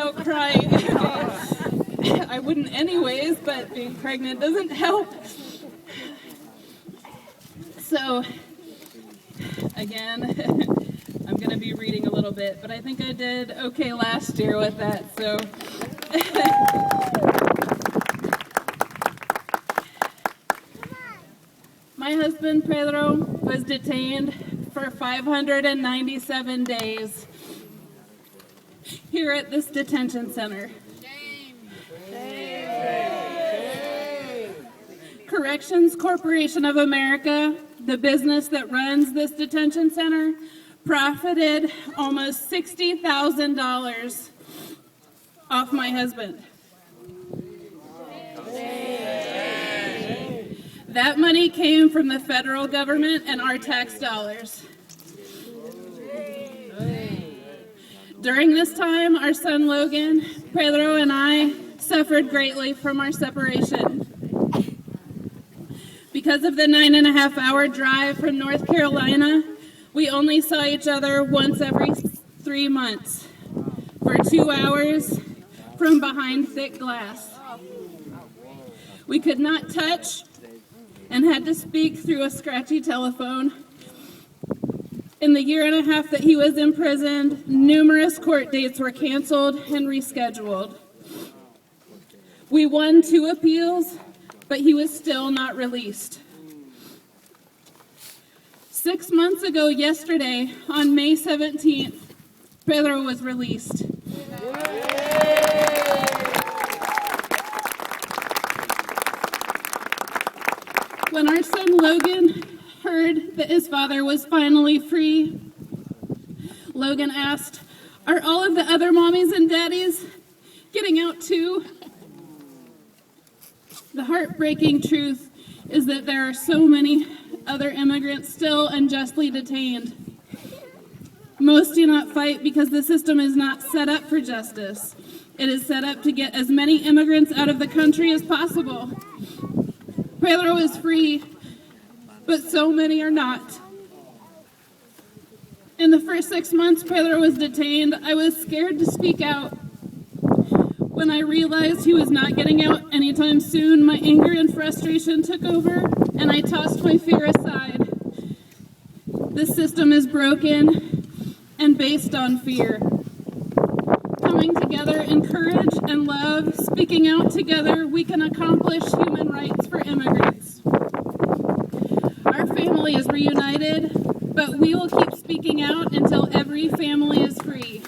out crying. I wouldn't anyways, but being pregnant doesn't help. So, again, I'm going to be reading a little bit, but I think I did okay last year with that, so. My husband, Pedro, was detained for 597 days here at this detention center. Corrections Corporation of America, the business that runs this detention center, profited almost $60,000 off my husband. That money came from the federal government and our tax dollars. During this time, our son Logan, Pedro, and I suffered greatly from our separation. Because of the 9.5-hour drive from North Carolina, we only saw each other once every 3 months for 2 hours from behind thick glass. We could not touch and had to speak through a scratchy telephone. In the 1.5 years that he was imprisoned, numerous court dates were canceled and rescheduled. We won 2 appeals, but he was still not released. 6 months ago yesterday, on May 17th, Pedro was released. When our son Logan heard that his father was finally free, Logan asked, "Are all of the other mommies and daddies getting out too?" The heartbreaking truth is that there are so many other immigrants still unjustly detained. Most do not fight because the system is not set up for justice. It is set up to get as many immigrants out of the country as possible. Pedro is free, but so many are not. In the first 6 months Pedro was detained, I was scared to speak out. When I realized he was not getting out anytime soon, my anger and frustration took over, and I tossed my fear aside. The system is broken and based on fear. Coming together in courage and love, speaking out together, we can accomplish human rights for immigrants. Our family is reunited, but we will keep speaking out until every family is free.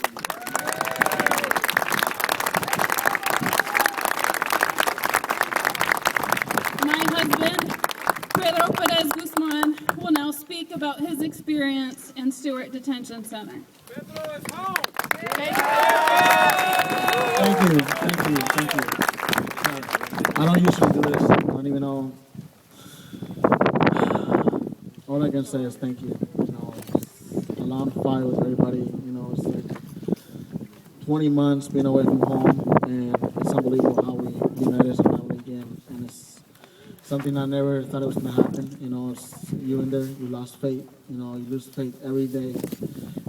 My husband, Pedro Guzman, will now speak about his experience in Stewart Detention Center. Pedro is home! Thank you. I don't usually do this. I don't even know. All I can say is thank you. It's a long fight with everybody. It's like 20 months being away from home, and it's unbelievable how we united as a family again. And it's something I never thought it was going to happen. It's you in there, you lost faith. You lose faith every day,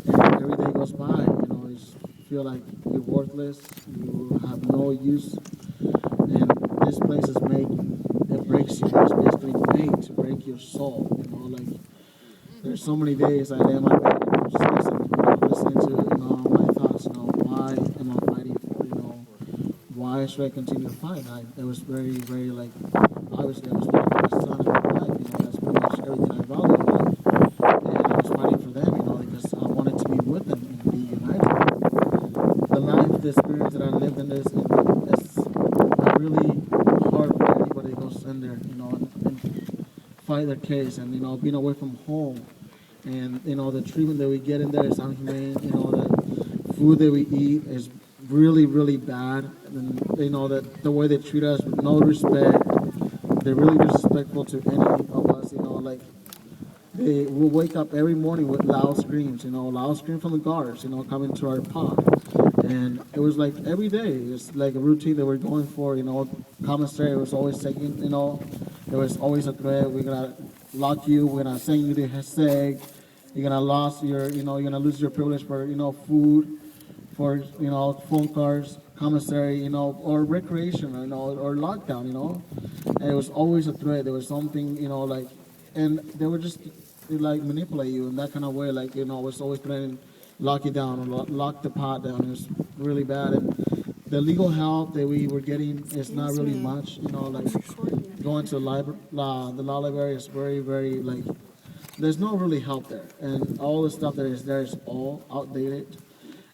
and every day goes by. You just feel like you're worthless. You have no use, and this place is it breaks you. It's basically made to break your soul. There's so many days I lay in my bed and I'm just listening to my thoughts. Why am I fighting for? Why should I continue to fight? It was very, very obviously I was fighting for my son and my wife. That's pretty much everything I value in life, and I was fighting for them. Because I wanted to be with them and be united. The life, the experience that I lived in this, it's really hard for anybody that goes in there, and fight their case, and being away from home, and the treatment that we get in there is inhumane. The food that we eat is really, really bad, and that the way they treat us with no respect. They're really disrespectful to any of us. They will wake up every morning with loud screams, loud screams from the guards, coming to our pod. And it was like every day, it's like a routine that we're going for, commissary was always taking, there was always a threat. We're going to lock you, we're going to send you to HESEG, you're going to lose your privilege for, food, for, phone cars, commissary, or recreation, or lockdown, And it was always a threat. There was something, and they were just like manipulate you in that kind of way, it was always threatening, lock you down or lock the pot down. It was really bad. And the legal help that we were getting is not really much, going to the law library is very, very, there's no really help there. And all the stuff that is there is all outdated.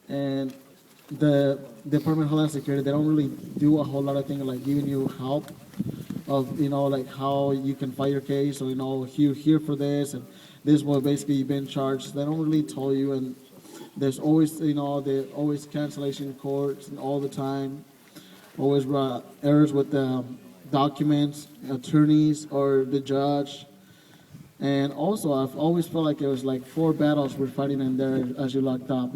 And the Department of Homeland Security, they don't really do a whole lot of things like giving you help of, how you can fight your case, or, you're here for this, and this will basically you've been charged. They don't really tell you, and there's always, there's always cancellation in courts and all the time. Always errors with the documents, attorneys, or the judge. And also, I've always felt like it was like 4 battles we're fighting in there as you're locked up.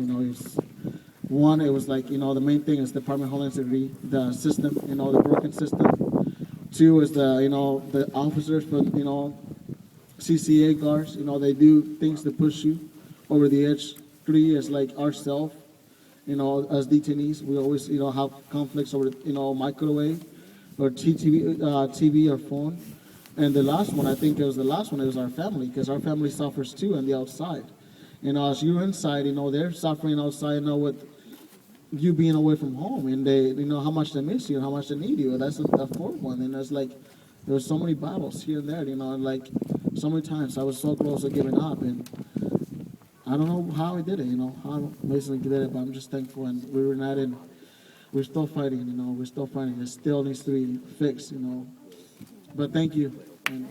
One, it was like, the main thing is Department of Homeland Security, the system, the broken system. 2 is the officers, for, CCA guards, they do things to push you over the edge. 3 is like ourselves, as detainees, we always, have conflicts over, microwave or TV or phone. And the last one, I think it was the last one, it was our family, because our family suffers too on the outside. As you're inside, they're suffering outside, with you being away from home, and they, how much they miss you and how much they need you. And that's the 4th one. And it's like, there was so many battles here and there, so many times I was so close to giving up, and I don't know how I did it, how I basically did it, but I'm just thankful. And we were not in, we're still fighting, we're still fighting. It still needs to be fixed, But thank you. And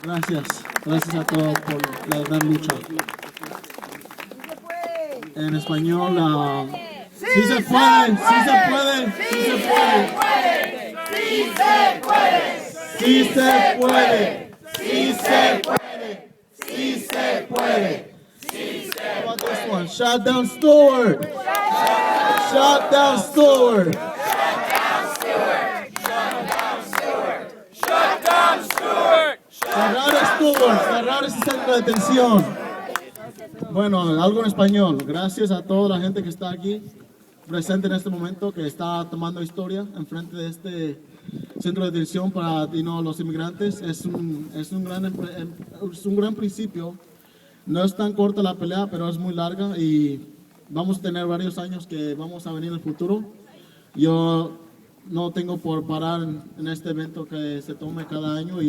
gracias a todos por la gran lucha. En español, sí se puede, sí se puede, sí se puede, sí se puede, sí se puede, sí se puede, sí se puede. How about this one? Shut down Stewart! Shut down Stewart! Shut down Stewart! Shut down Stewart! Shut down Stewart! Cerrar Stewart, cerrar ese centro de detención. Bueno, algo en español. Gracias a toda la gente que está aquí presente en este momento, que está tomando historia enfrente de este centro de detención para los inmigrantes. Es un gran principio. No es tan corta la pelea, pero es muy larga y vamos a tener varios años que vamos a venir en el futuro. Yo no tengo por parar en este evento que se tome cada año.